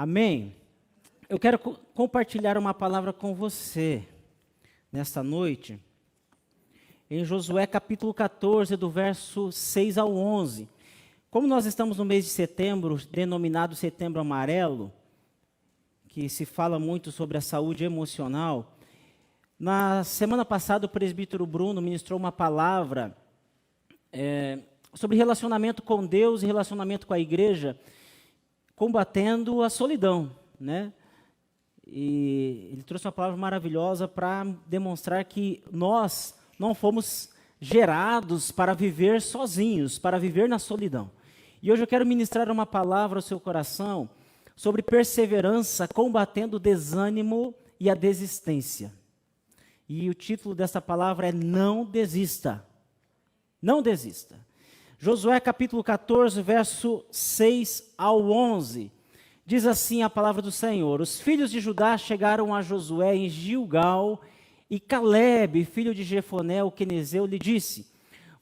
Amém? Eu quero compartilhar uma palavra com você nesta noite, em Josué capítulo 14, do verso 6 ao 11. Como nós estamos no mês de setembro, denominado Setembro Amarelo, que se fala muito sobre a saúde emocional, na semana passada o presbítero Bruno ministrou uma palavra sobre relacionamento com Deus e relacionamento com a igreja, combatendo a solidão, né? E ele trouxe uma palavra maravilhosa para demonstrar que nós não fomos gerados para viver sozinhos, para viver na solidão. E hoje eu quero ministrar uma palavra ao seu coração sobre perseverança, combatendo o desânimo e a desistência. E o título dessa palavra é Não Desista. Não desista. Josué capítulo 14, verso 6 ao 11. Diz assim a palavra do Senhor: Os filhos de Judá chegaram a Josué em Gilgal, e Calebe, filho de Jefoné, o quenezeu, lhe disse: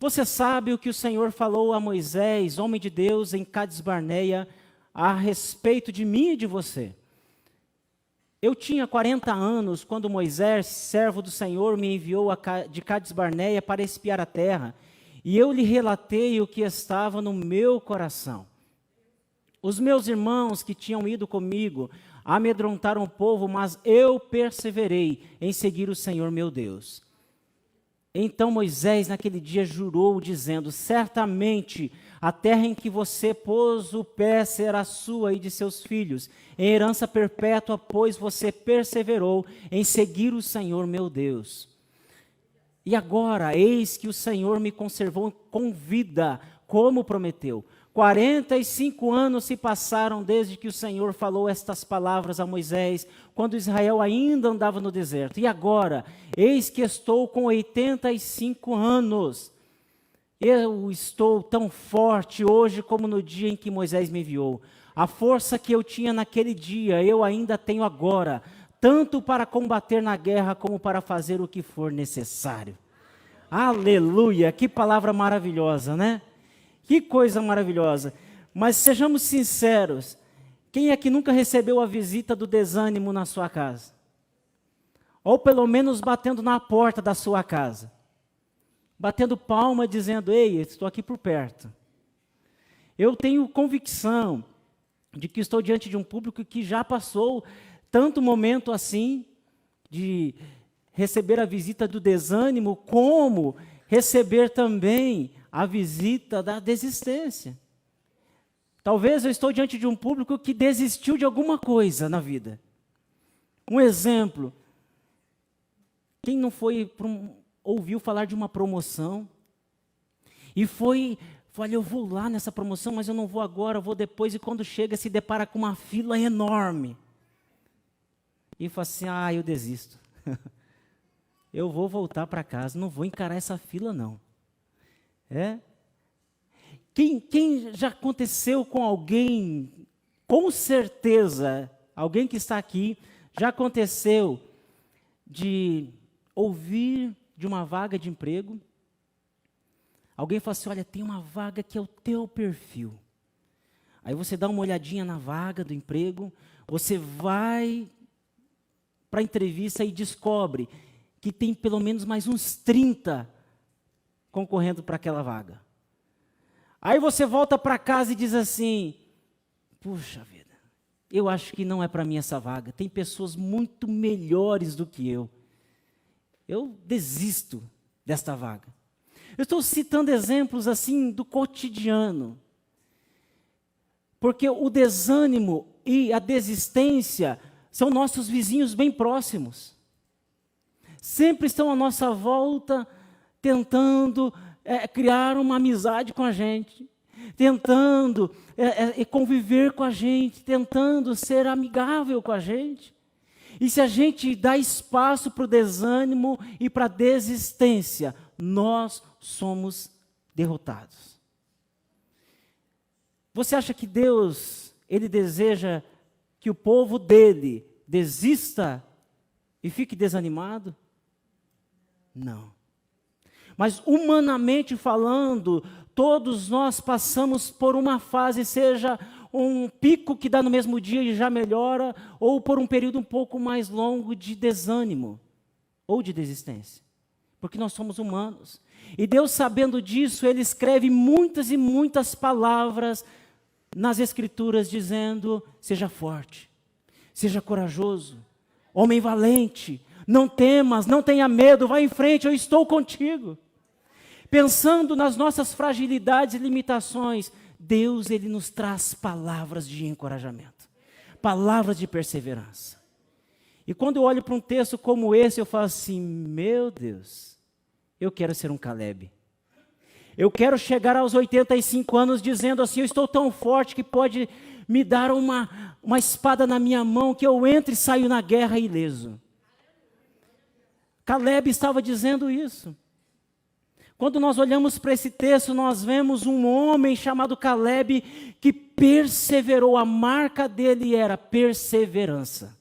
Você sabe o que o Senhor falou a Moisés, homem de Deus, em Cades-Barneia, a respeito de mim e de você. Eu tinha 40 anos quando Moisés, servo do Senhor, me enviou de Cades-Barneia para espiar a terra, e eu lhe relatei o que estava no meu coração. Os meus irmãos que tinham ido comigo amedrontaram o povo, mas eu perseverei em seguir o Senhor meu Deus. Então Moisés naquele dia jurou, dizendo: Certamente a terra em que você pôs o pé será sua e de seus filhos, em herança perpétua, pois você perseverou em seguir o Senhor meu Deus. E agora, eis que o Senhor me conservou com vida, como prometeu. 45 anos se passaram desde que o Senhor falou estas palavras a Moisés, quando Israel ainda andava no deserto. E agora, eis que estou com 85 anos. Eu estou tão forte hoje como no dia em que Moisés me enviou. A força que eu tinha naquele dia, eu ainda tenho agora, tanto para combater na guerra como para fazer o que for necessário. Aleluia! Que palavra maravilhosa, né? Que coisa maravilhosa. Mas sejamos sinceros, quem é que nunca recebeu a visita do desânimo na sua casa? Ou pelo menos batendo na porta da sua casa. Batendo palma dizendo: Ei, estou aqui por perto. Eu tenho convicção de que estou diante de um público que já passou tanto momento assim de receber a visita do desânimo, como receber também a visita da desistência. Talvez eu estou diante de um público que desistiu de alguma coisa na vida. Um exemplo: quem não ouviu falar de uma promoção e olha, eu vou lá nessa promoção, mas eu não vou agora, eu vou depois, e quando chega se depara com uma fila enorme. E fala assim: eu desisto. Eu vou voltar para casa, não vou encarar essa fila não. Quem já aconteceu com alguém, com certeza, alguém que está aqui, já aconteceu de ouvir de uma vaga de emprego, alguém fala assim: olha, tem uma vaga que é o teu perfil. Aí você dá uma olhadinha na vaga do emprego, você vai para a entrevista e descobre que tem pelo menos mais uns 30 concorrendo para aquela vaga. Aí você volta para casa e diz assim: puxa vida, eu acho que não é para mim essa vaga, tem pessoas muito melhores do que eu desisto desta vaga. Eu estou citando exemplos assim do cotidiano, porque o desânimo e a desistência são nossos vizinhos bem próximos. Sempre estão à nossa volta, tentando criar uma amizade com a gente, tentando conviver com a gente, tentando ser amigável com a gente. E se a gente dá espaço para o desânimo e para a desistência, nós somos derrotados. Você acha que Deus, Ele deseja que o povo dele desista e fique desanimado? Não. Mas humanamente falando, todos nós passamos por uma fase, seja um pico que dá no mesmo dia e já melhora, ou por um período um pouco mais longo de desânimo ou de desistência. Porque nós somos humanos. E Deus, sabendo disso, Ele escreve muitas e muitas palavras nas Escrituras, dizendo: seja forte, seja corajoso, homem valente, não temas, não tenha medo, vá em frente, eu estou contigo. Pensando nas nossas fragilidades e limitações, Deus, Ele nos traz palavras de encorajamento, palavras de perseverança. E quando eu olho para um texto como esse, eu falo assim: meu Deus, eu quero ser um Caleb. Eu quero chegar aos 85 anos dizendo assim: eu estou tão forte que pode me dar uma espada na minha mão, que eu entre e saio na guerra ileso. Caleb estava dizendo isso. Quando nós olhamos para esse texto, nós vemos um homem chamado Caleb que perseverou, a marca dele era perseverança.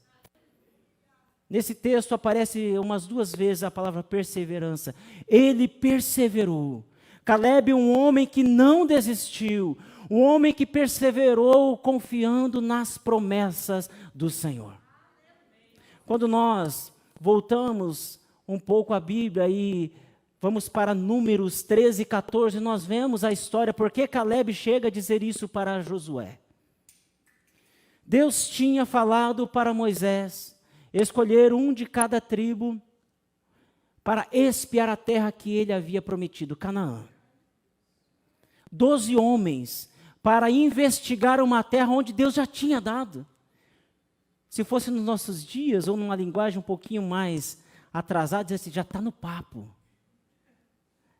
Nesse texto aparece umas 2 vezes a palavra perseverança. Ele perseverou. Caleb, um homem que não desistiu, um homem que perseverou confiando nas promessas do Senhor. Quando nós voltamos um pouco à Bíblia e vamos para Números 13 e 14, nós vemos a história, porque Caleb chega a dizer isso para Josué. Deus tinha falado para Moisés escolher um de cada tribo para espiar a terra que ele havia prometido, Canaã. 12 homens para investigar uma terra onde Deus já tinha dado. Se fosse nos nossos dias, ou numa linguagem um pouquinho mais atrasada, dizer assim: já está no papo.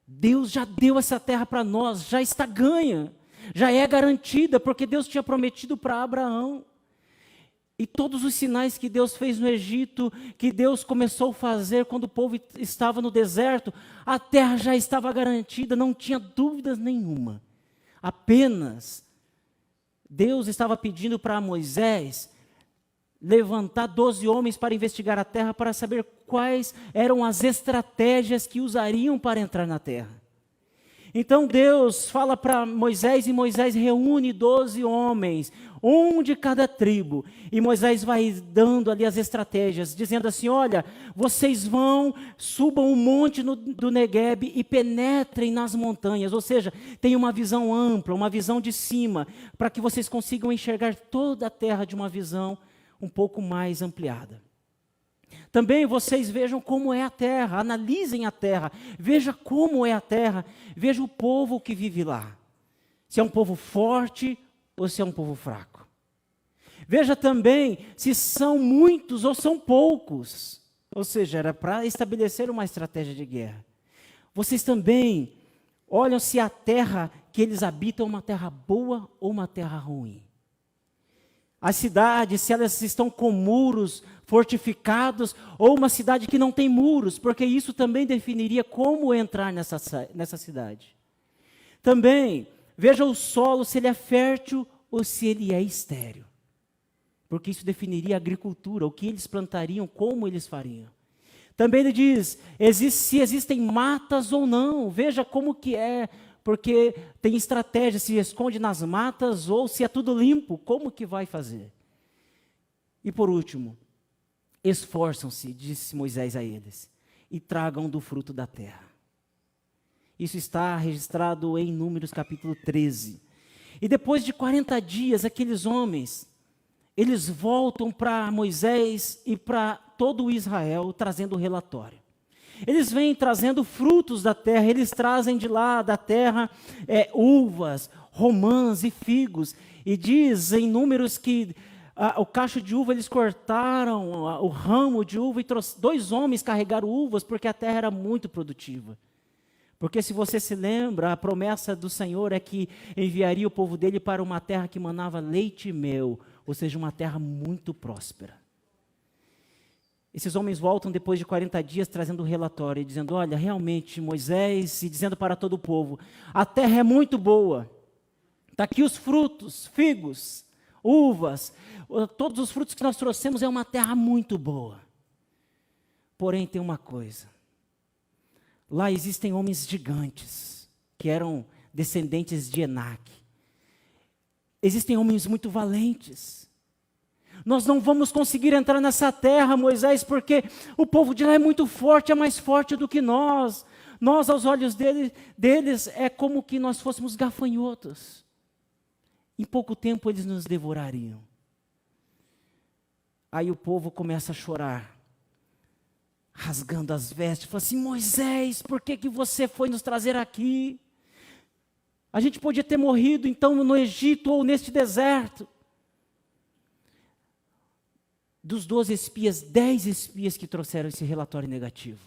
Deus já deu essa terra para nós, já está ganha, já é garantida, porque Deus tinha prometido para Abraão. E todos os sinais que Deus fez no Egito, que Deus começou a fazer quando o povo estava no deserto, a terra já estava garantida, não tinha dúvidas nenhuma. Apenas Deus estava pedindo para Moisés levantar 12 homens para investigar a terra, para saber quais eram as estratégias que usariam para entrar na terra. Então Deus fala para Moisés, e Moisés reúne 12 homens, um de cada tribo, e Moisés vai dando ali as estratégias, dizendo assim: olha, vocês subam um monte do Negueb e penetrem nas montanhas, ou seja, tenham uma visão ampla, uma visão de cima, para que vocês consigam enxergar toda a terra de uma visão um pouco mais ampliada. Também vocês vejam como é a terra, analisem a terra, veja como é a terra, veja o povo que vive lá, se é um povo forte ou se é um povo fraco. Veja também se são muitos ou são poucos, ou seja, era para estabelecer uma estratégia de guerra. Vocês também olham se a terra que eles habitam é uma terra boa ou uma terra ruim. As cidades, se elas estão com muros fortificados, ou uma cidade que não tem muros, porque isso também definiria como entrar nessa cidade. Também, veja o solo, se ele é fértil ou se ele é estéril, porque isso definiria a agricultura, o que eles plantariam, como eles fariam. Também ele diz, se existem matas ou não, veja como que é, porque tem estratégia, se esconde nas matas ou se é tudo limpo, como que vai fazer? E por último, esforçam-se, disse Moisés a eles, e tragam do fruto da terra. Isso está registrado em Números capítulo 13. E depois de 40 dias, aqueles homens, eles voltam para Moisés e para todo o Israel, trazendo o relatório. Eles vêm trazendo frutos da terra, eles trazem de lá da terra uvas, romãs e figos. E diz em Números que o cacho de uva, eles cortaram o ramo de uva e 2 homens carregaram uvas, porque a terra era muito produtiva. Porque se você se lembra, a promessa do Senhor é que enviaria o povo dele para uma terra que manava leite e mel, ou seja, uma terra muito próspera. Esses homens voltam depois de 40 dias trazendo um relatório, dizendo, olha, realmente Moisés, e dizendo para todo o povo, a terra é muito boa, está aqui os frutos, figos, uvas, todos os frutos que nós trouxemos, é uma terra muito boa. Porém tem uma coisa, lá existem homens gigantes, que eram descendentes de Enaque. existem homens muito valentes. Nós não vamos conseguir entrar nessa terra, Moisés, porque o povo de lá é muito forte, é mais forte do que nós. Nós, aos olhos deles, é como que nós fôssemos gafanhotos. Em pouco tempo eles nos devorariam. Aí o povo começa a chorar, rasgando as vestes, fala assim: Moisés, por que você foi nos trazer aqui? A gente podia ter morrido então no Egito ou neste deserto. Dos 12 espias, 10 espias que trouxeram esse relatório negativo.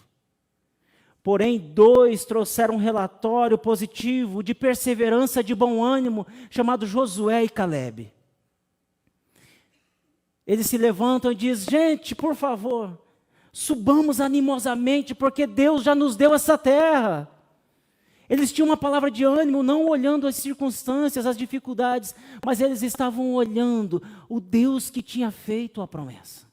Porém, 2 trouxeram um relatório positivo, de perseverança, de bom ânimo, chamado Josué e Calebe. Eles se levantam e dizem: gente, por favor, subamos animosamente, porque Deus já nos deu essa terra. Eles tinham uma palavra de ânimo, não olhando as circunstâncias, as dificuldades, mas eles estavam olhando o Deus que tinha feito a promessa.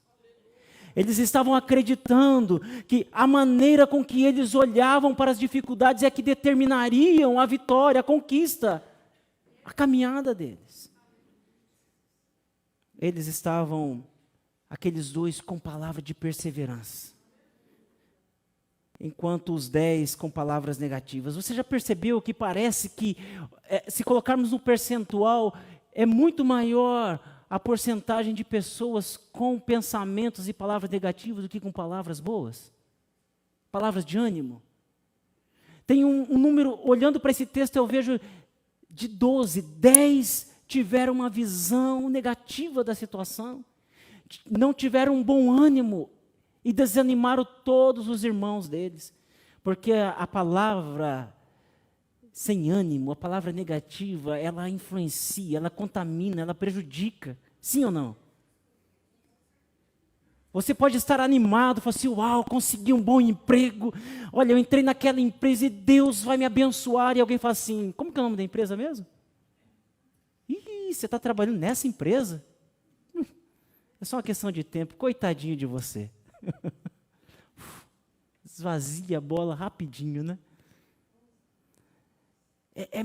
Eles estavam acreditando que a maneira com que eles olhavam para as dificuldades é que determinariam a vitória, a conquista, a caminhada deles. Eles estavam, aqueles 2, com palavra de perseverança, enquanto os 10 com palavras negativas. Você já percebeu que parece que, se colocarmos no percentual, é muito maior a porcentagem de pessoas com pensamentos e palavras negativas do que com palavras boas? Palavras de ânimo. Tem um número, olhando para esse texto eu vejo de 12, 10 tiveram uma visão negativa da situação, não tiveram um bom ânimo e desanimaram todos os irmãos deles, porque a palavra sem ânimo, a palavra negativa, ela influencia, ela contamina, ela prejudica. Sim ou não? Você pode estar animado, falar assim: uau, consegui um bom emprego, olha, eu entrei naquela empresa e Deus vai me abençoar. E alguém fala assim: como que é o nome da empresa mesmo? Ih, você está trabalhando nessa empresa? É só uma questão de tempo, coitadinho de você. Esvazia a bola rapidinho, né? É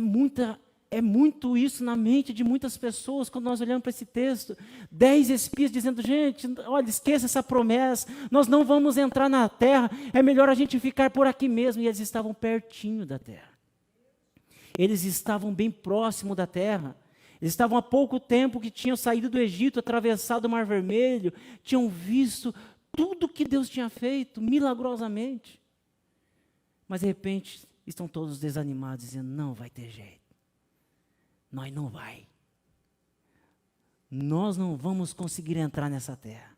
muito isso na mente de muitas pessoas quando nós olhamos para esse texto. 10 espias dizendo: gente, olha, esqueça essa promessa, nós não vamos entrar na terra, é melhor a gente ficar por aqui mesmo. E eles estavam pertinho da terra. Eles estavam bem próximo da terra. Eles estavam há pouco tempo que tinham saído do Egito, atravessado o Mar Vermelho, tinham visto tudo que Deus tinha feito, milagrosamente. Mas de repente, estão todos desanimados, dizendo: não vai ter jeito. Nós não vai. Nós não vamos conseguir entrar nessa terra.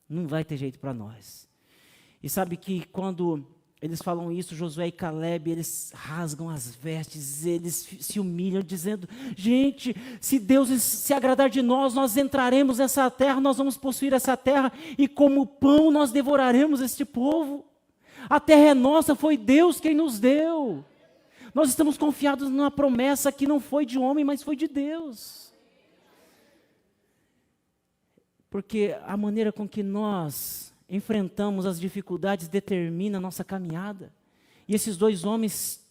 Não vai ter jeito para nós. E sabe que quando eles falam isso, Josué e Calebe, eles rasgam as vestes, eles se humilham, dizendo: gente, se Deus se agradar de nós, nós entraremos nessa terra, nós vamos possuir essa terra, e como pão nós devoraremos este povo. A terra é nossa, foi Deus quem nos deu. Nós estamos confiados numa promessa que não foi de homem, mas foi de Deus. Porque a maneira com que nós enfrentamos as dificuldades determina a nossa caminhada. E esses 2 homens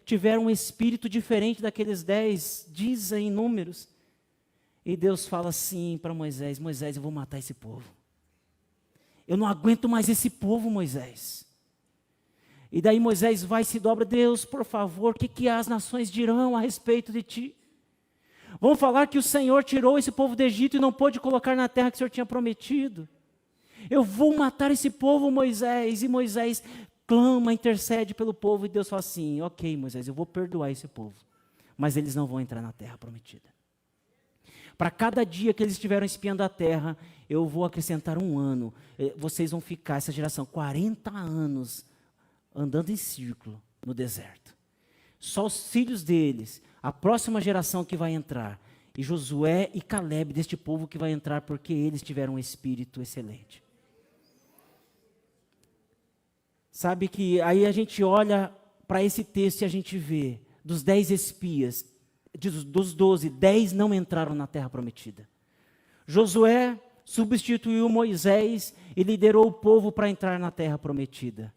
tiveram um espírito diferente daqueles 10, diz aí em Números. E Deus fala assim para Moisés: Moisés, eu vou matar esse povo. Eu não aguento mais esse povo, Moisés. E daí Moisés vai e se dobra: Deus, por favor, o que as nações dirão a respeito de ti? Vão falar que o Senhor tirou esse povo do Egito e não pôde colocar na terra que o Senhor tinha prometido. Eu vou matar esse povo, Moisés. E Moisés clama, intercede pelo povo, e Deus fala assim: ok, Moisés, eu vou perdoar esse povo, mas eles não vão entrar na terra prometida. Para cada dia que eles estiveram espiando a terra, eu vou acrescentar 1 ano. Vocês vão ficar, essa geração, 40 anos andando em círculo no deserto. Só os filhos deles, a próxima geração que vai entrar, e Josué e Calebe deste povo que vai entrar, porque eles tiveram um espírito excelente. Sabe que aí a gente olha para esse texto e a gente vê, dos 10 espias, dos 12, 10 não entraram na terra prometida. Josué substituiu Moisés e liderou o povo para entrar na terra prometida.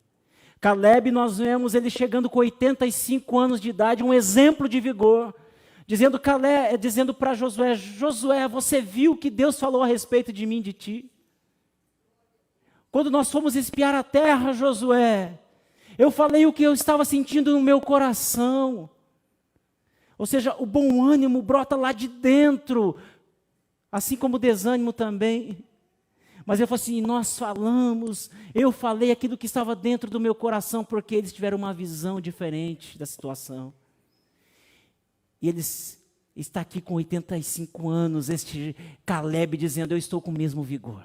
Calebe, nós vemos ele chegando com 85 anos de idade, um exemplo de vigor, dizendo para Josué: Josué, você viu que Deus falou a respeito de mim, de ti? Quando nós fomos espiar a terra, Josué, eu falei o que eu estava sentindo no meu coração. Ou seja, o bom ânimo brota lá de dentro, assim como o desânimo também. Mas eu falei assim, eu falei aquilo que estava dentro do meu coração, porque eles tiveram uma visão diferente da situação. E está aqui com 85 anos, este Caleb dizendo, eu estou com o mesmo vigor.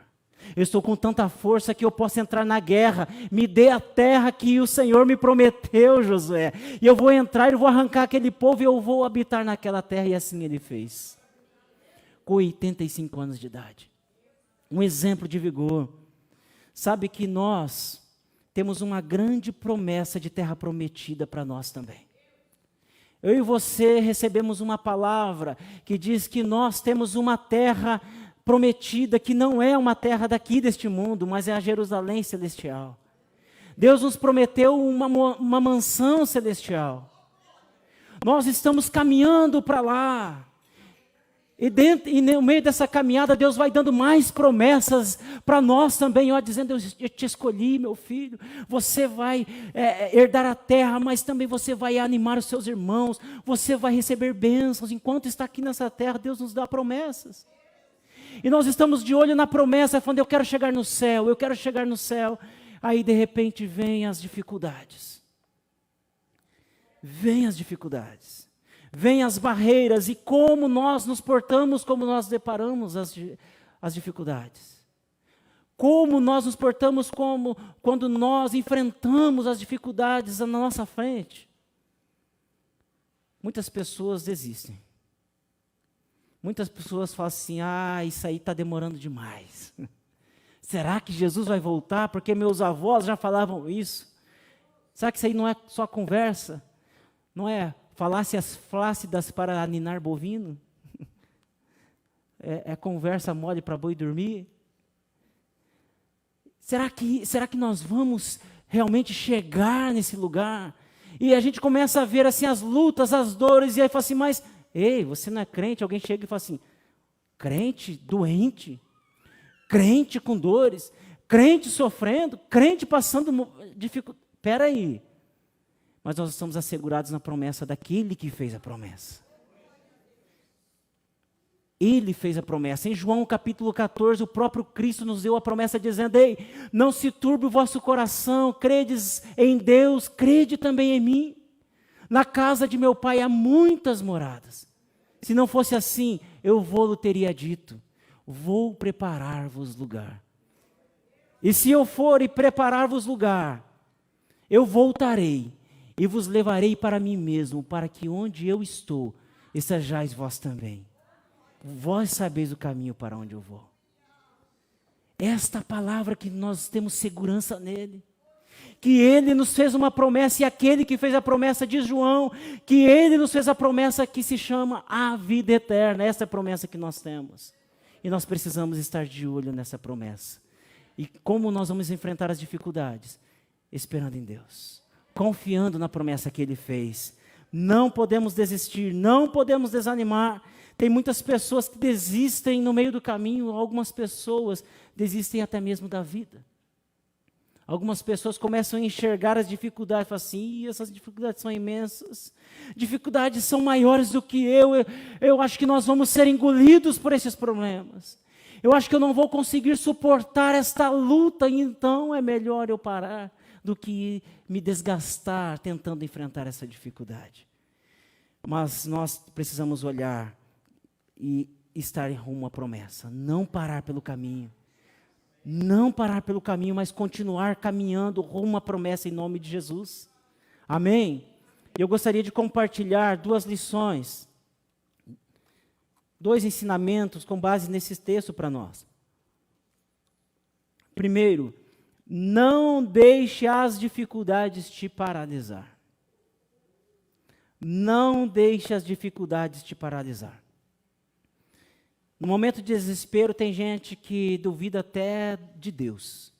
Eu estou com tanta força que eu posso entrar na guerra. Me dê a terra que o Senhor me prometeu, Josué. E eu vou entrar, eu vou arrancar aquele povo e eu vou habitar naquela terra. E assim ele fez. Com 85 anos de idade. Um exemplo de vigor. Sabe que nós temos uma grande promessa de terra prometida para nós também. Eu e você recebemos uma palavra que diz que nós temos uma terra prometida, que não é uma terra daqui deste mundo, mas é a Jerusalém celestial. Deus nos prometeu uma mansão celestial. Nós estamos caminhando para lá. E no meio dessa caminhada, Deus vai dando mais promessas para nós também, dizendo, eu te escolhi, meu filho, você vai herdar a terra, mas também você vai animar os seus irmãos, você vai receber bênçãos, enquanto está aqui nessa terra, Deus nos dá promessas. E nós estamos de olho na promessa, falando, eu quero chegar no céu, eu quero chegar no céu. Aí de repente vêm as dificuldades. Vêm as dificuldades. Vêm as barreiras e como nós nos portamos, como nós deparamos as dificuldades. Como nós nos portamos quando nós enfrentamos as dificuldades na nossa frente. Muitas pessoas desistem. Muitas pessoas falam assim, isso aí está demorando demais. Será que Jesus vai voltar? Porque meus avós já falavam isso. Será que isso aí não é só conversa? Não é falácias flácidas para aninar bovino? É conversa mole para boi dormir? Será que nós vamos realmente chegar nesse lugar? E a gente começa a ver assim as lutas, as dores, e aí fala assim, mas, ei, você não é crente? Alguém chega e fala assim, crente doente, crente com dores, crente sofrendo, crente passando dificuldade. Espera aí. Mas nós estamos assegurados na promessa daquele que fez a promessa. Ele fez a promessa. Em João capítulo 14, o próprio Cristo nos deu a promessa dizendo, ei, não se turbe o vosso coração, credes em Deus, crede também em mim. Na casa de meu pai há muitas moradas. Se não fosse assim, eu vou-lhe teria dito, vou preparar-vos lugar. E se eu for e preparar-vos lugar, eu voltarei e vos levarei para mim mesmo, para que onde eu estou, estejais vós também. Vós sabeis o caminho para onde eu vou. Esta palavra que nós temos segurança nele. Que ele nos fez uma promessa, e aquele que fez a promessa de João, que ele nos fez a promessa que se chama a vida eterna. Essa é a promessa que nós temos. E nós precisamos estar de olho nessa promessa. E como nós vamos enfrentar as dificuldades? Esperando em Deus. Confiando na promessa que ele fez. Não podemos desistir, não podemos desanimar. Tem muitas pessoas que desistem no meio do caminho, algumas pessoas desistem até mesmo da vida. Algumas pessoas começam a enxergar as dificuldades, falam assim, essas dificuldades são imensas, dificuldades são maiores do que eu acho que nós vamos ser engolidos por esses problemas. Eu acho que eu não vou conseguir suportar esta luta, então é melhor eu parar do que me desgastar tentando enfrentar essa dificuldade. Mas nós precisamos olhar e estar em rumo à promessa, não parar pelo caminho. Não parar pelo caminho, mas continuar caminhando rumo à promessa em nome de Jesus. Amém? Eu gostaria de compartilhar 2 lições, 2 ensinamentos com base nesse texto para nós. Primeiro, não deixe as dificuldades te paralisar. Não deixe as dificuldades te paralisar. No momento de desespero, tem gente que duvida até de Deus.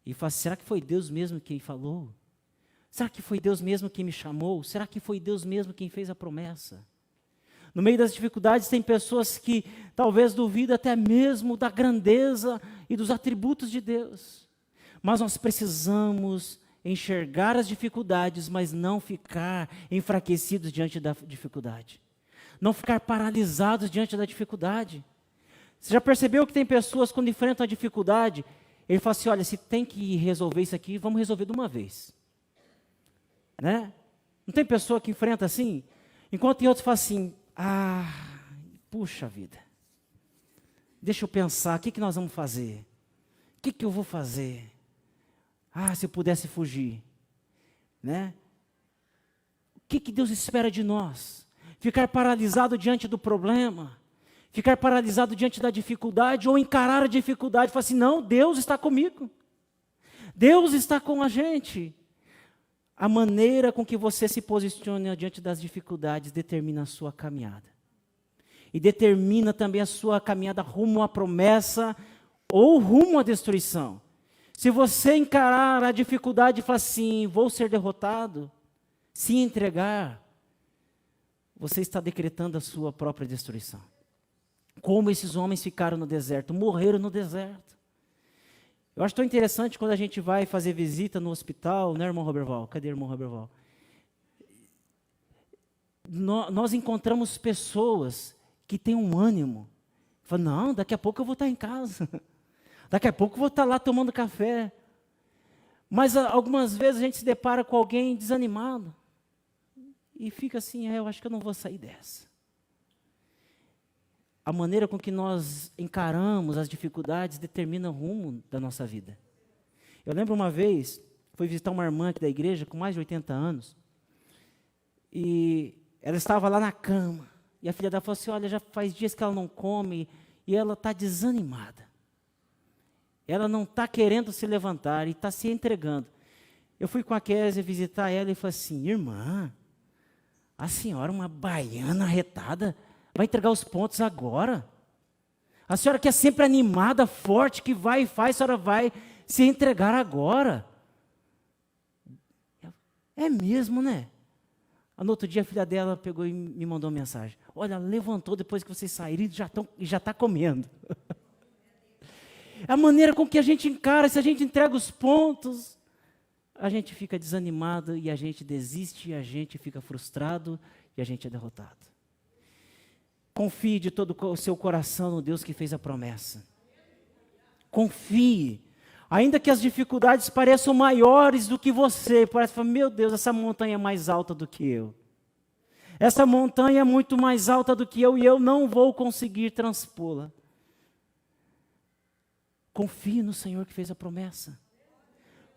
E fala, será que foi Deus mesmo quem falou? Será que foi Deus mesmo quem me chamou? Será que foi Deus mesmo quem fez a promessa? No meio das dificuldades tem pessoas que talvez duvidam até mesmo da grandeza e dos atributos de Deus. Mas nós precisamos enxergar as dificuldades, mas não ficar enfraquecidos diante da dificuldade. Não ficar paralisados diante da dificuldade. Você já percebeu que tem pessoas quando enfrentam a dificuldade, ele fala assim, olha, se tem que resolver isso aqui, vamos resolver de uma vez. Né? Não tem pessoa que enfrenta assim? Enquanto tem outros que falam assim, puxa vida, deixa eu pensar, o que nós vamos fazer? O que eu vou fazer? Se eu pudesse fugir. Né? O que Deus espera de nós? Ficar paralisado diante do problema? Ficar paralisado diante da dificuldade? Ou encarar a dificuldade e falar assim, não, Deus está comigo. Deus está com a gente. A maneira com que você se posiciona diante das dificuldades determina a sua caminhada. E determina também a sua caminhada rumo à promessa ou rumo à destruição. Se você encarar a dificuldade e falar assim, vou ser derrotado, se entregar, você está decretando a sua própria destruição. Como esses homens ficaram no deserto, morreram no deserto. Eu acho tão interessante quando a gente vai fazer visita no hospital, né, irmão Roberval? Cadê o irmão Roberval? Nós encontramos pessoas que têm um ânimo. Falam, não, daqui a pouco eu vou estar em casa. Daqui a pouco eu vou estar lá tomando café. Mas algumas vezes a gente se depara com alguém desanimado. E fica assim, eu acho que eu não vou sair dessa. A maneira com que nós encaramos as dificuldades determina o rumo da nossa vida. Eu lembro uma vez, fui visitar uma irmã aqui da igreja, com mais de 80 anos, e ela estava lá na cama, e a filha dela falou assim, olha, já faz dias que ela não come, e ela está desanimada. Ela não está querendo se levantar, e está se entregando. Eu fui com a Kézia visitar ela e falei assim, irmã, a senhora, uma baiana arretada, vai entregar os pontos agora? A senhora que é sempre animada, forte, que vai e faz, a senhora vai se entregar agora? É mesmo, né? No outro dia a filha dela pegou e me mandou uma mensagem. Olha, levantou depois que vocês saíram e já está comendo. A maneira com que a gente encara, se a gente entrega os pontos, a gente fica desanimado e a gente desiste, e a gente fica frustrado e a gente é derrotado. Confie de todo o seu coração no Deus que fez a promessa. Confie. Ainda que as dificuldades pareçam maiores do que você, parece que, meu Deus, essa montanha é mais alta do que eu. Essa montanha é muito mais alta do que eu e eu não vou conseguir transpô-la. Confie no Senhor que fez a promessa.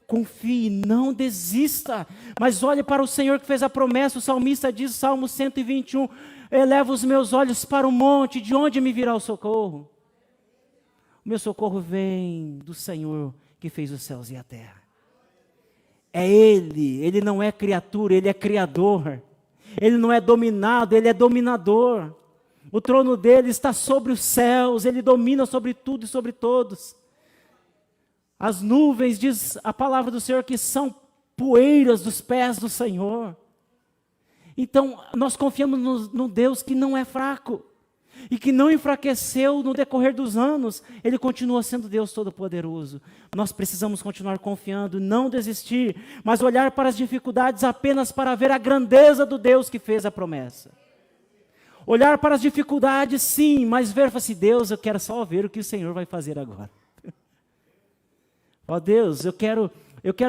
Confie, não desista, mas olhe para o Senhor que fez a promessa. O salmista diz, Salmo 121, eleva os meus olhos para o monte, de onde me virá o socorro? O meu socorro vem do Senhor que fez os céus e a terra. É Ele não é criatura, Ele é criador. Ele não é dominado, Ele é dominador. O trono dele está sobre os céus, Ele domina sobre tudo e sobre todos. As nuvens, diz a palavra do Senhor, que são poeiras dos pés do Senhor. Então, nós confiamos no Deus que não é fraco e que não enfraqueceu no decorrer dos anos. Ele continua sendo Deus Todo-Poderoso. Nós precisamos continuar confiando, não desistir, mas olhar para as dificuldades apenas para ver a grandeza do Deus que fez a promessa. Olhar para as dificuldades, sim, mas ver assim, Deus, eu quero só ver o que o Senhor vai fazer agora. Ó Deus, eu quero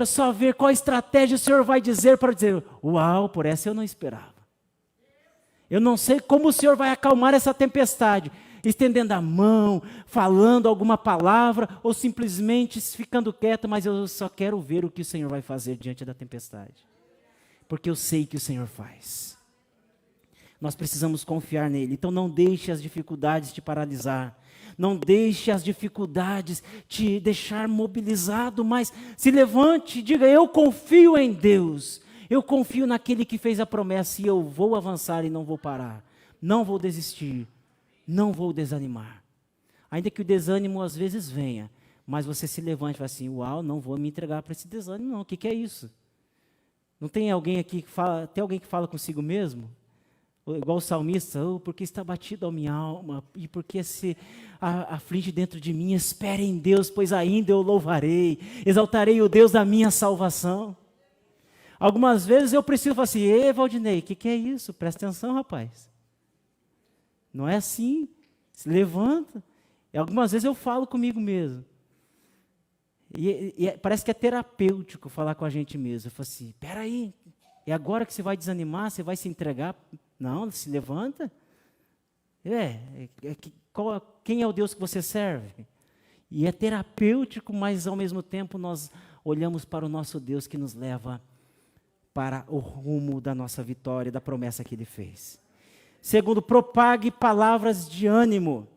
só ver qual estratégia o Senhor vai dizer para dizer, uau, por essa eu não esperava. Eu não sei como o Senhor vai acalmar essa tempestade, estendendo a mão, falando alguma palavra, ou simplesmente ficando quieto, mas eu só quero ver o que o Senhor vai fazer diante da tempestade. Porque eu sei que o Senhor faz. Nós precisamos confiar nele, então não deixe as dificuldades te paralisar. Não deixe as dificuldades te deixar mobilizado, mas se levante e diga, eu confio em Deus. Eu confio naquele que fez a promessa e eu vou avançar e não vou parar. Não vou desistir, não vou desanimar. Ainda que o desânimo às vezes venha, mas você se levante e fala assim, uau, não vou me entregar para esse desânimo não, o que é isso? Não tem alguém aqui que fala, tem alguém que fala consigo mesmo? igual o salmista, porque está batido a minha alma, e porque se aflige dentro de mim, espere em Deus, pois ainda eu louvarei, exaltarei o Deus da minha salvação. Algumas vezes eu preciso falar assim, ei, Valdinei, o que é isso? Presta atenção, rapaz. Não é assim, se levanta. E algumas vezes eu falo comigo mesmo. E parece que é terapêutico falar com a gente mesmo. Eu falo assim, peraí, é agora que você vai desanimar, você vai se entregar? Não, se levanta. Quem é o Deus que você serve? E é terapêutico, mas ao mesmo tempo nós olhamos para o nosso Deus que nos leva para o rumo da nossa vitória, da promessa que Ele fez. Segundo, propague palavras de ânimo.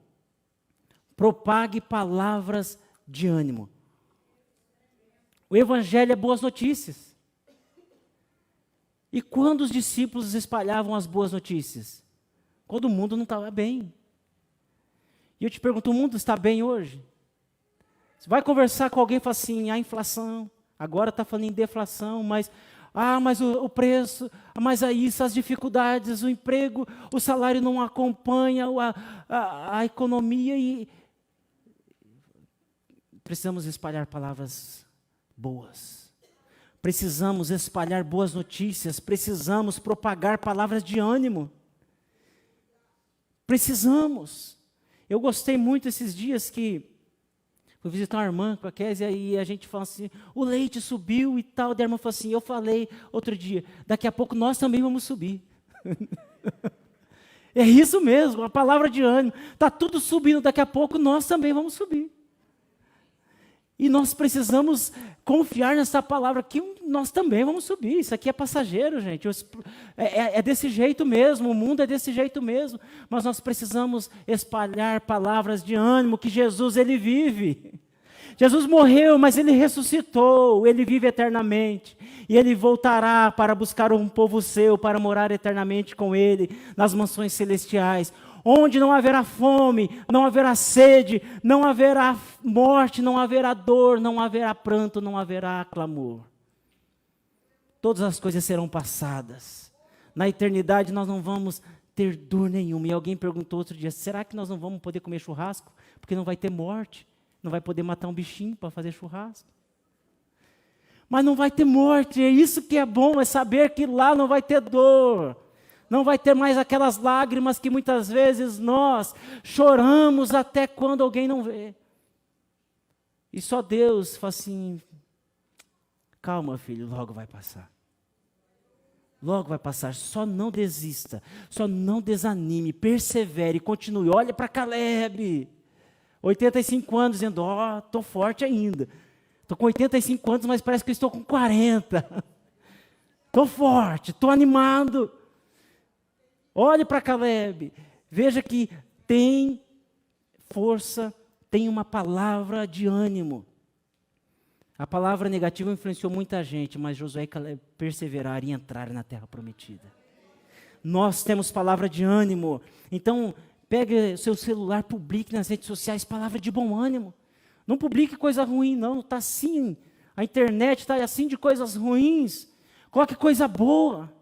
Propague palavras de ânimo. O Evangelho é boas notícias. E quando os discípulos espalhavam as boas notícias? Quando o mundo não estava bem. E eu te pergunto, o mundo está bem hoje? Você vai conversar com alguém e fala assim, a inflação, agora está falando em deflação, mas o preço, mas isso, as dificuldades, o emprego, o salário não acompanha a economia e precisamos espalhar palavras boas. Precisamos espalhar boas notícias, precisamos propagar palavras de ânimo. Precisamos. Eu gostei muito esses dias que fui visitar uma irmã com a Kézia e a gente falou assim, o leite subiu e tal. E a irmã falou assim, eu falei outro dia, daqui a pouco nós também vamos subir. É isso mesmo, a palavra de ânimo. Está tudo subindo, daqui a pouco nós também vamos subir. E nós precisamos confiar nessa palavra que nós também vamos subir. Isso aqui é passageiro, gente. É desse jeito mesmo, o mundo é desse jeito mesmo. Mas nós precisamos espalhar palavras de ânimo, que Jesus, Ele vive. Jesus morreu, mas Ele ressuscitou, Ele vive eternamente. E Ele voltará para buscar um povo seu, para morar eternamente com Ele, nas mansões celestiais. Onde não haverá fome, não haverá sede, não haverá morte, não haverá dor, não haverá pranto, não haverá clamor. Todas as coisas serão passadas. Na eternidade nós não vamos ter dor nenhuma. E alguém perguntou outro dia, será que nós não vamos poder comer churrasco? Porque não vai ter morte, não vai poder matar um bichinho para fazer churrasco. Mas não vai ter morte, é isso que é bom, é saber que lá não vai ter dor. Não vai ter mais aquelas lágrimas que muitas vezes nós choramos até quando alguém não vê. E só Deus fala assim, calma filho, logo vai passar. Logo vai passar, só não desista, só não desanime, persevere, continue. Olha para Caleb, 85 anos, dizendo, estou forte ainda. Estou com 85 anos, mas parece que estou com 40. Estou forte, estou animado. Olhe para Caleb, veja que tem força, tem uma palavra de ânimo. A palavra negativa influenciou muita gente, mas Josué e Caleb perseveraram e entraram na terra prometida. Nós temos palavra de ânimo, então pegue seu celular, publique nas redes sociais palavra de bom ânimo. Não publique coisa ruim não, está assim, a internet está assim de coisas ruins, coloque coisa boa.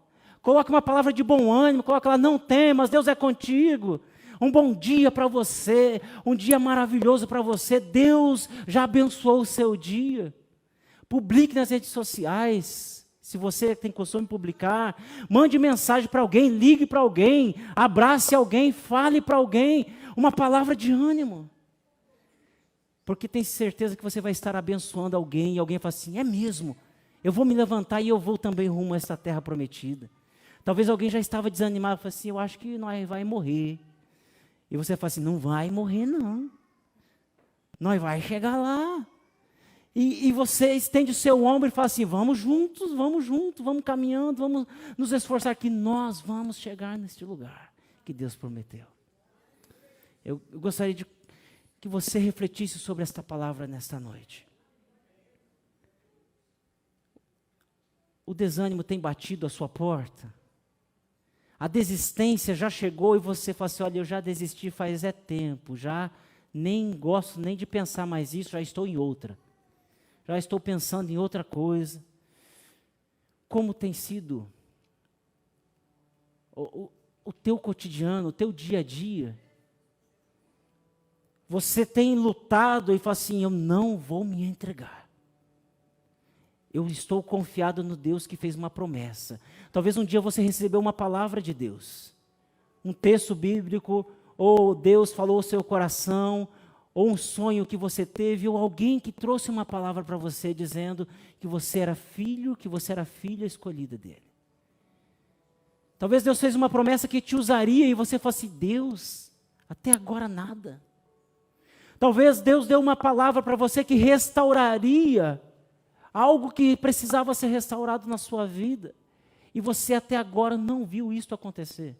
Coloque uma palavra de bom ânimo, coloque lá, não temas, Deus é contigo. Um bom dia para você, um dia maravilhoso para você. Deus já abençoou o seu dia. Publique nas redes sociais, se você tem costume de publicar. Mande mensagem para alguém, ligue para alguém, abrace alguém, fale para alguém. Uma palavra de ânimo. Porque tem certeza que você vai estar abençoando alguém e alguém fala assim, é mesmo, eu vou me levantar e eu vou também rumo a essa terra prometida. Talvez alguém já estava desanimado, falou assim, eu acho que nós vai morrer. E você fala assim, não vai morrer não. Nós vai chegar lá. E você estende o seu ombro e fala assim, vamos juntos, vamos caminhando, vamos nos esforçar que nós vamos chegar neste lugar que Deus prometeu. Eu gostaria de que você refletisse sobre esta palavra nesta noite. O desânimo tem batido a sua porta? A desistência já chegou e você fala assim, olha, eu já desisti faz tempo, já nem gosto nem de pensar mais isso, já estou em outra. Já estou pensando em outra coisa. Como tem sido o teu cotidiano, o teu dia a dia. Você tem lutado e fala assim, eu não vou me entregar. Eu estou confiado no Deus que fez uma promessa. Talvez um dia você recebeu uma palavra de Deus. Um texto bíblico, ou Deus falou ao seu coração, ou um sonho que você teve, ou alguém que trouxe uma palavra para você dizendo que você era filho, que você era filha escolhida dele. Talvez Deus fez uma promessa que te usaria e você fala assim, Deus, até agora nada. Talvez Deus deu uma palavra para você que restauraria algo que precisava ser restaurado na sua vida. E você até agora não viu isso acontecer.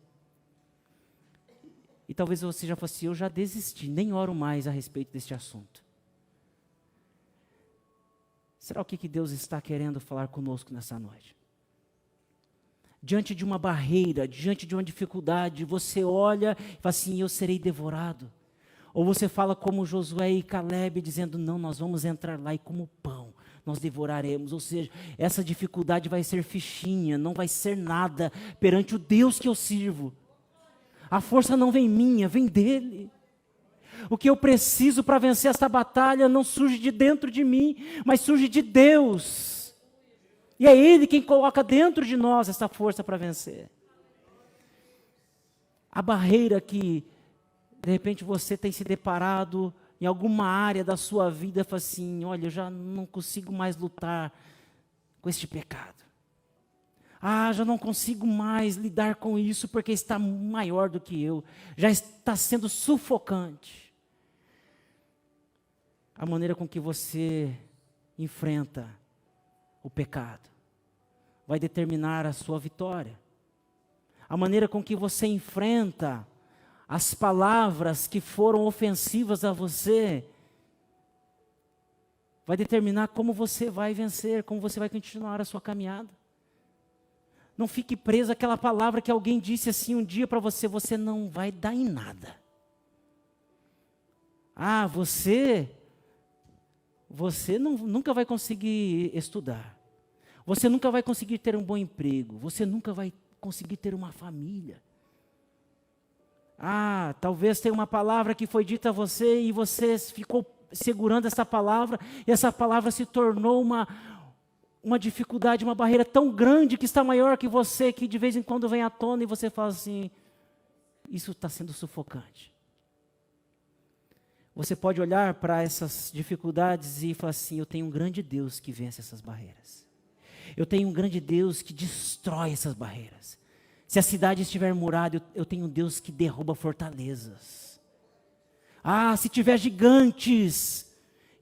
E talvez você já fosse, eu já desisti, nem oro mais a respeito deste assunto. Será o que Deus está querendo falar conosco nessa noite? Diante de uma barreira, diante de uma dificuldade, você olha e fala assim, eu serei devorado. Ou você fala como Josué e Caleb, dizendo, não, nós vamos entrar lá e como pão, nós devoraremos. Ou seja, essa dificuldade vai ser fichinha, não vai ser nada perante o Deus que eu sirvo. A força não vem minha, vem dele. O que eu preciso para vencer esta batalha não surge de dentro de mim, mas surge de Deus. E é Ele quem coloca dentro de nós essa força para vencer. A barreira que, de repente, você tem se deparado em alguma área da sua vida, fala assim, olha, eu já não consigo mais lutar com este pecado. Já não consigo mais lidar com isso porque está maior do que eu. Já está sendo sufocante. A maneira com que você enfrenta o pecado vai determinar a sua vitória. A maneira com que você enfrenta as palavras que foram ofensivas a você vai determinar como você vai vencer, como você vai continuar a sua caminhada. Não fique preso àquela palavra que alguém disse assim um dia para você, você não vai dar em nada. Você nunca vai conseguir estudar. Você nunca vai conseguir ter um bom emprego. Você nunca vai conseguir ter uma família. Talvez tenha uma palavra que foi dita a você e você ficou segurando essa palavra e essa palavra se tornou uma dificuldade, uma barreira tão grande que está maior que você, que de vez em quando vem à tona e você fala assim, isso está sendo sufocante. Você pode olhar para essas dificuldades e falar assim, eu tenho um grande Deus que vence essas barreiras. Eu tenho um grande Deus que destrói essas barreiras. Se a cidade estiver murada, eu tenho um Deus que derruba fortalezas. Se tiver gigantes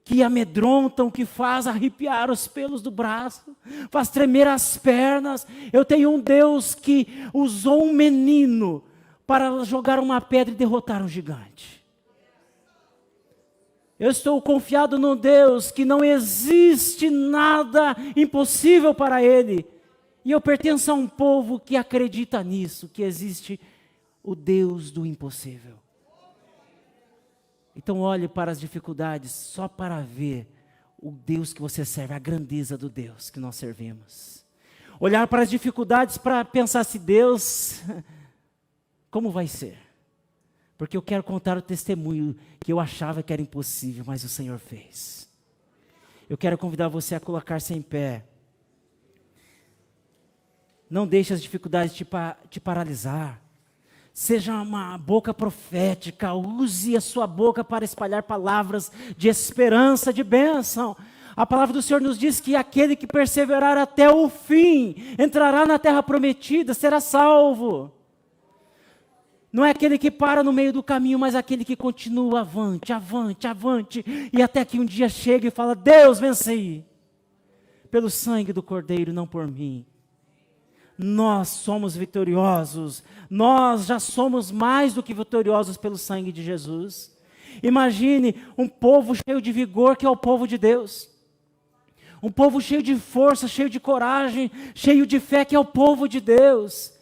que amedrontam, que faz arrepiar os pelos do braço, faz tremer as pernas. Eu tenho um Deus que usou um menino para jogar uma pedra e derrotar um gigante. Eu estou confiado no Deus que não existe nada impossível para Ele. E eu pertenço a um povo que acredita nisso, que existe o Deus do impossível. Então olhe para as dificuldades só para ver o Deus que você serve, a grandeza do Deus que nós servimos. Olhar para as dificuldades para pensar se Deus, como vai ser? Porque eu quero contar o testemunho que eu achava que era impossível, mas o Senhor fez. Eu quero convidar você a colocar-se em pé. Não deixe as dificuldades te paralisar. Seja uma boca profética, use a sua boca para espalhar palavras de esperança, de bênção. A palavra do Senhor nos diz que aquele que perseverar até o fim, entrará na terra prometida, será salvo. Não é aquele que para no meio do caminho, mas aquele que continua avante, avante, avante, e até que um dia chega e fala, Deus, venci, pelo sangue do Cordeiro, não por mim. Nós somos vitoriosos, nós já somos mais do que vitoriosos pelo sangue de Jesus. Imagine um povo cheio de vigor, que é o povo de Deus. Um povo cheio de força, cheio de coragem, cheio de fé, que é o povo de Deus.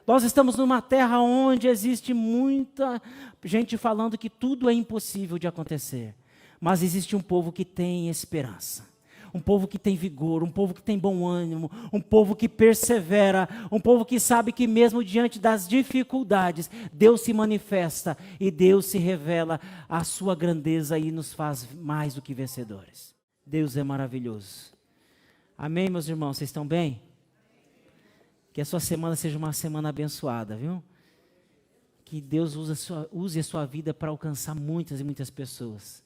Nós estamos numa terra onde existe muita gente falando que tudo é impossível de acontecer. Mas existe um povo que tem esperança. um povo que tem vigor, um povo que tem bom ânimo, um povo que persevera, um povo que sabe que mesmo diante das dificuldades, Deus se manifesta e Deus se revela a sua grandeza e nos faz mais do que vencedores. Deus é maravilhoso. Amém, meus irmãos, vocês estão bem? Que a sua semana seja uma semana abençoada, viu? Que Deus use a sua vida para alcançar muitas e muitas pessoas.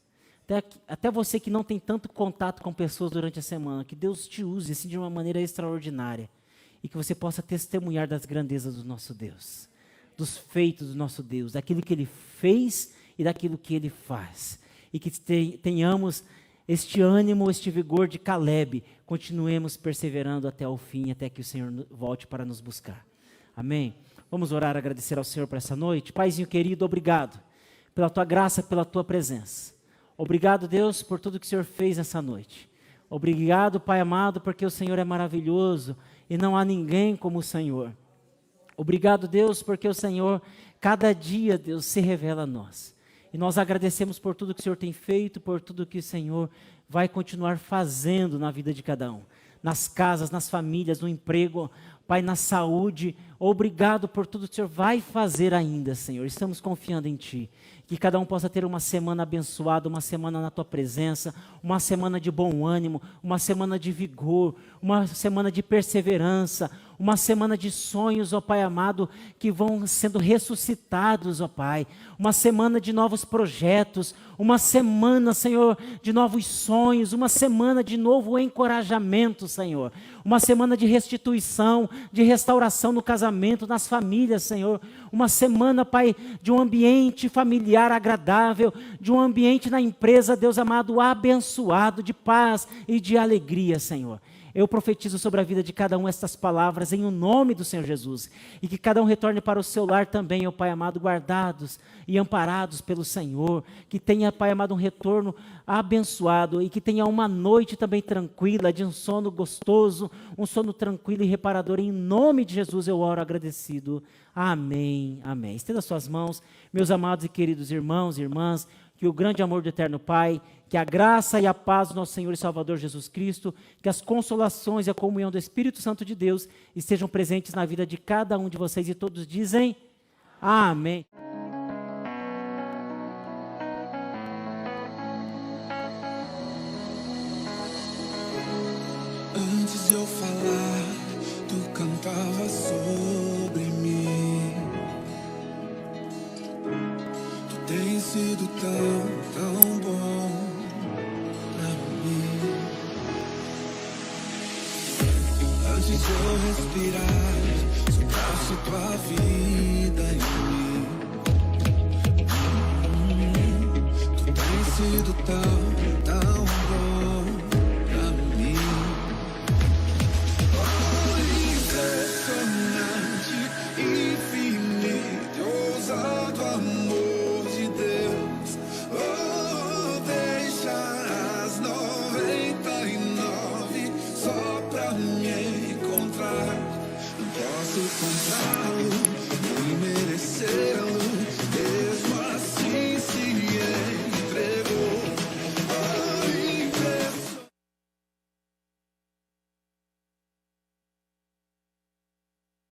Até você que não tem tanto contato com pessoas durante a semana, que Deus te use assim, de uma maneira extraordinária. E que você possa testemunhar das grandezas do nosso Deus. Dos feitos do nosso Deus, daquilo que Ele fez e daquilo que Ele faz. E que tenhamos este ânimo, este vigor de Caleb, continuemos perseverando até o fim, até que o Senhor volte para nos buscar. Amém? Vamos orar, agradecer ao Senhor por essa noite. Paizinho querido, obrigado pela Tua graça, pela Tua presença. Obrigado, Deus, por tudo que o Senhor fez nessa noite. Obrigado, Pai amado, porque o Senhor é maravilhoso e não há ninguém como o Senhor. Obrigado, Deus, porque o Senhor, cada dia, Deus, se revela a nós. E nós agradecemos por tudo que o Senhor tem feito, por tudo que o Senhor vai continuar fazendo na vida de cada um. Nas casas, nas famílias, no emprego, Pai, na saúde. Obrigado por tudo que o Senhor vai fazer ainda, Senhor. Estamos confiando em Ti. Que cada um possa ter uma semana abençoada, uma semana na Tua presença, uma semana de bom ânimo, uma semana de vigor, uma semana de perseverança, uma semana de sonhos, ó Pai amado, que vão sendo ressuscitados, ó Pai. Uma semana de novos projetos, uma semana, Senhor, de novos sonhos, uma semana de novo encorajamento, Senhor. Uma semana de restituição, de restauração no casamento, nas famílias, Senhor. Uma semana, Pai, de um ambiente familiar agradável, de um ambiente na empresa, Deus amado, abençoado, de paz e de alegria, Senhor. Eu profetizo sobre a vida de cada um estas palavras em o nome do Senhor Jesus. E que cada um retorne para o seu lar também, ó Pai amado, guardados e amparados pelo Senhor. Que tenha, Pai amado, um retorno abençoado e que tenha uma noite também tranquila, de um sono gostoso, um sono tranquilo e reparador. Em nome de Jesus eu oro agradecido. Amém, amém. Estenda suas mãos, meus amados e queridos irmãos e irmãs. Que o grande amor do eterno Pai, que a graça e a paz do nosso Senhor e Salvador Jesus Cristo, que as consolações e a comunhão do Espírito Santo de Deus estejam presentes na vida de cada um de vocês. E todos dizem amém. Antes de eu falar, tu cantava sobre mim. Tem sido tão bom pra mim. Antes de eu respirar, sopraste tua vida em mim. Tu tens sido tão